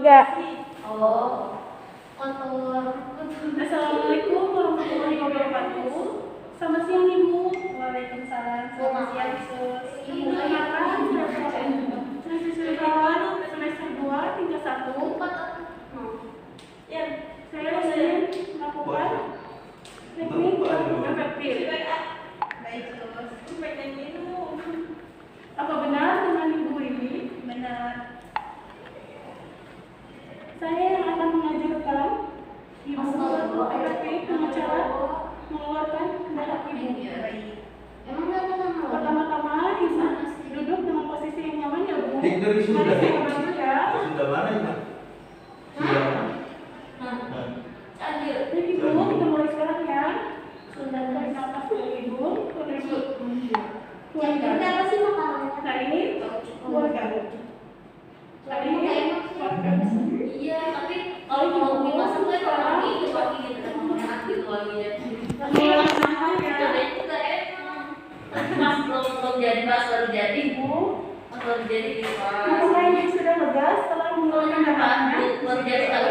Enggak. Oh, kotor. Assalamualaikum warahmatullahi wabarakatuh. Selamat siang Ibu. Waalaikumsalam. Selamat siang Sus. Ibu kenapa? Mahasiswa semester 2 tingkat 1. Ya, saya ingin melakukan teknik efektif. Baik Sus. Baik minum. Apa benar dengan Ibu ini? Benar. Saya yang akan mengajarkan Ibu efektif dengan cara mengeluarkan darah Ibu. Emang nggak ada nama? Pertama-tama Ibu duduk dengan posisi yang nyaman ya Bu. Dari Sunda. Mari saya bantu ya. Sunda mana ya? Adil. Jadi Ibu kita mulai sekarang ya. Sudah tarik nafas dulu Ibu. Keluarkan. Apa sih makanannya? Tarik. Keluarkan. Tarik. Keluarkan. Iya, tapi kalau mau dimasak tuh kalau lagi gitu enak gitu wanginya. Mengeluarkan ya. Cobain juga enak. Mas belum jadi, Mas baru jadi. Ibu. Mas baru jadi di Mas. Mulai yang sudah lega setelah mengeluarkan darahnya. Baru jadi sekali